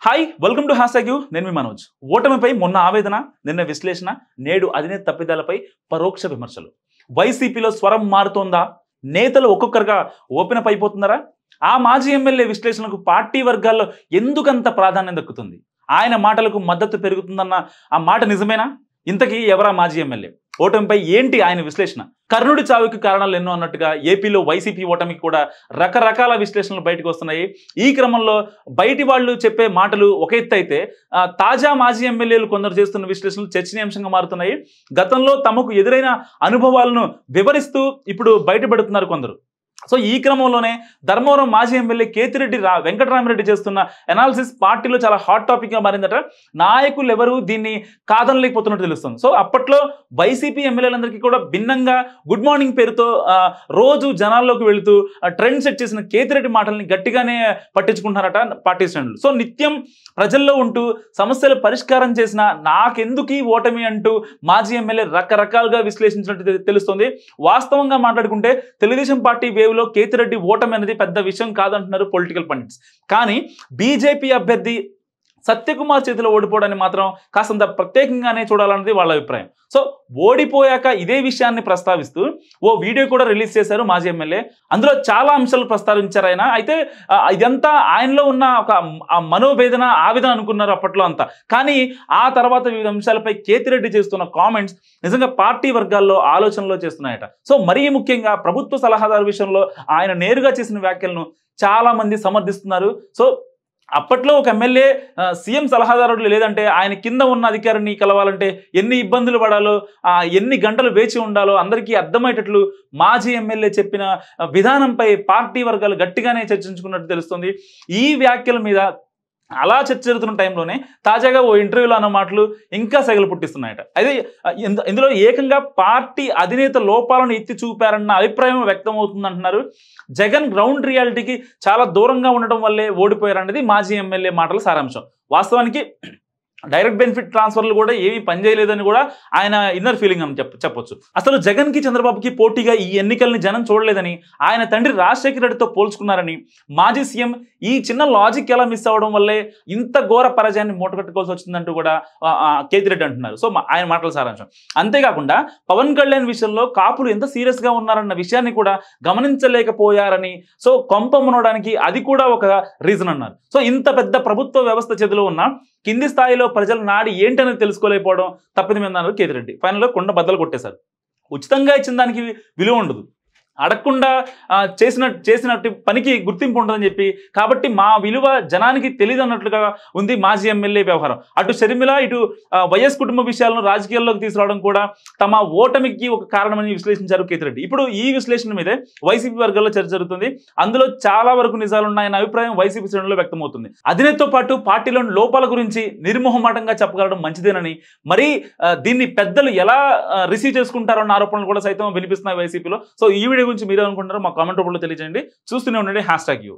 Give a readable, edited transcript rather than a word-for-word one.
Hi welcome to hashtag you నేను మీ మనోజ్. ఓటమిపై మొన్న ఆవేదన, నిన్న విశ్లేషణ, నేడు అధినేత తప్పిదాలపై పరోక్ష విమర్శలు. వైసీపీలో స్వరం మారుతోందా? నేతలు ఒక్కొక్కరుగా ఓపెన్ అప్ అయిపోతున్నారా? ఆ మాజీ ఎమ్మెల్యే విశ్లేషణకు పార్టీ వర్గాల్లో ఎందుకంత ప్రాధాన్యం దక్కుతుంది? ఆయన మాటలకు మద్దతు పెరుగుతుందన్న ఆ మాట నిజమేనా? ఇంతకీ ఎవరా మాజీ ఎమ్మెల్యే? ఓటమిపై ఏంటి ఆయన విశ్లేషణ? కర్ణుడి చావుకి కారణాలు ఎన్నో అన్నట్టుగా ఏపీలో వైసీపీ ఓటమికి కూడా రకరకాల విశ్లేషణలు బయటకు వస్తున్నాయి. ఈ క్రమంలో బయటి వాళ్ళు చెప్పే మాటలు ఒక ఎత్తు అయితే, తాజా మాజీ ఎమ్మెల్యేలు కొందరు చేస్తున్న విశ్లేషణలు చర్చనీయాంశంగా మారుతున్నాయి. గతంలో తమకు ఎదురైన అనుభవాలను వివరిస్తూ ఇప్పుడు బయటపెడుతున్నారు కొందరు. సో ఈ క్రమంలోనే ధర్మవరం మాజీ ఎమ్మెల్యే కేతిరెడ్డి వెంకటరామిరెడ్డి చేస్తున్న అనాలిసిస్ పార్టీలో చాలా హాట్ టాపిక్గా మారిందట. నాయకులు ఎవరు దీన్ని కాదనలేకపోతున్నట్టు తెలుస్తుంది. సో అప్పట్లో వైసీపీ ఎమ్మెల్యేలందరికీ కూడా భిన్నంగా గుడ్ మార్నింగ్ పేరుతో రోజు జనాల్లోకి వెళుతూ ట్రెండ్ సెట్ చేసిన కేతిరెడ్డి మాటల్ని గట్టిగానే పట్టించుకుంటున్నారట పార్టీ శ్రేణులు. సో నిత్యం ప్రజల్లో ఉంటూ సమస్యలు పరిష్కారం చేసిన నాకెందుకు ఈ ఓటమి అంటూ మాజీ ఎమ్మెల్యే రకరకాలుగా విశ్లేషించినట్టు తెలుస్తుంది. వాస్తవంగా మాట్లాడుకుంటే తెలుగుదేశం పార్టీ వేవ్లో కేతిరెడ్డి ఓటమి అనేది పెద్ద విషయం కాదంటున్నారు పొలిటికల్ పండిట్స్. కానీ బీజేపీ అభ్యర్థి సత్యకుమార్ చేతిలో ఓడిపోవడాన్ని మాత్రం కాస్తంత ప్రత్యేకంగానే చూడాలన్నది వాళ్ళ అభిప్రాయం. సో ఓడిపోయాక ఇదే విషయాన్ని ప్రస్తావిస్తూ ఓ వీడియో కూడా రిలీజ్ చేశారు మాజీ ఎమ్మెల్యే. అందులో చాలా అంశాలు ప్రస్తావించారు ఆయన. అయితే ఇదంతా ఆయనలో ఉన్న ఒక మనోవేదన, ఆవేదన అనుకున్నారు అప్పట్లో అంతా. కానీ ఆ తర్వాత వివిధ అంశాలపై కేతిరెడ్డి చేస్తున్న కామెంట్స్ నిజంగా పార్టీ వర్గాల్లో ఆలోచనలో చేస్తున్నాయట. సో మరీ ముఖ్యంగా ప్రభుత్వ సలహాదారు విషయంలో ఆయన నేరుగా చేసిన వ్యాఖ్యలను చాలా మంది సమర్థిస్తున్నారు. సో అప్పట్లో ఒక ఎమ్మెల్యే సీఎం సలహాదారుడు లేదంటే ఆయన కింద ఉన్న అధికారిని కలవాలంటే ఎన్ని ఇబ్బందులు పడాలో, ఎన్ని గంటలు వేచి ఉండాలో అందరికీ అర్థమయ్యేటట్లు మాజీ ఎమ్మెల్యే చెప్పిన విధానంపై పార్టీ వర్గాలు గట్టిగానే చర్చించుకున్నట్టు తెలుస్తుంది. ఈ వ్యాఖ్యల మీద అలా చర్చ జరుగుతున్న టైంలోనే తాజాగా ఓ ఇంటర్వ్యూలో అన్న మాటలు ఇంకా సెగలు పుట్టిస్తున్నాయట. అయితే ఇందులో ఏకంగా పార్టీ అధినేత లోపాలను ఎత్తి చూపారన్న అభిప్రాయం వ్యక్తం అవుతుందంటున్నారు. జగన్ గ్రౌండ్ రియాలిటీకి చాలా దూరంగా ఉండడం వల్లే ఓడిపోయారన్నది మాజీ ఎమ్మెల్యే మాటల సారాంశం. వాస్తవానికి డైరెక్ట్ బెనిఫిట్ ట్రాన్స్ఫర్లు కూడా ఏమీ పనిచేయలేదని కూడా ఆయన ఇన్నర్ ఫీలింగ్ అని చెప్పొచ్చు. అసలు జగన్కి చంద్రబాబుకి పోటీగా ఈ ఎన్నికల్ని జనం చూడలేదని, ఆయన తండ్రి రాజశేఖర రెడ్డితో పోల్చుకున్నారని, మాజీ సీఎం ఈ చిన్న లాజిక్ ఎలా మిస్ అవ్వడం వల్లే ఇంత ఘోర పరాజయాన్ని మూటకట్టుకోవాల్సి వచ్చిందంటూ కూడా కేతిరెడ్డి అంటున్నారు. సో ఆయన మాటల సారాంశం. అంతేకాకుండా పవన్ కళ్యాణ్ విషయంలో కాపులు ఎంత సీరియస్గా ఉన్నారన్న విషయాన్ని కూడా గమనించలేకపోయారని, సో కొంప మునడానికి అది కూడా ఒక రీజన్ అన్నారు. సో ఇంత పెద్ద ప్రభుత్వ వ్యవస్థ చేతిలో ఉన్న కింది స్థాయిలో ప్రజల నాడి ఏంటనేది తెలుసుకోలేకపోవడం తప్పిదమైందన్నారు కేతిరెడ్డి. ఫైనల్లో కొండ బద్దలు కొట్టేశారు. ఉచితంగా ఇచ్చిన దానికి విలువ ఉండదు, అడగకుండా చేసినట్టు పనికి గుర్తింపు ఉంటుందని చెప్పి, కాబట్టి మా విలువ జనానికి తెలియదు అన్నట్లుగా ఉంది మాజీ ఎమ్మెల్యే వ్యవహారం. అటు షర్మిల, ఇటు వైఎస్ కుటుంబ విషయాలను రాజకీయాల్లోకి తీసుకురావడం కూడా తమ ఓటమికి ఒక కారణమని విశ్లేషించారు కేతిరెడ్డి. ఇప్పుడు ఈ విశ్లేషణ మీదే వైసీపీ వర్గాల్లో చర్చ జరుగుతుంది. అందులో చాలా వరకు నిజాలున్నాయన్న అభిప్రాయం వైసీపీ శ్రేణుల్లో వ్యక్తమవుతుంది. అధినేతతో పాటు పార్టీలోని లోపాల గురించి నిర్మోహమాటంగా చెప్పగలడం మంచిదేనని, మరీ దీన్ని పెద్దలు ఎలా రిసీవ్ చేసుకుంటారో అన్న ఆరోపణలు కూడా సైతం వినిపిస్తున్నాయి వైసీపీలో. సో ఈ వీడియో గురించి మీరు అనుకుంటారో మా కామెంట్ రూపంలో తెలియజేయండి. చూస్తూనే ఉండండి హ్యాష్‌ట్యాగ్ యూ.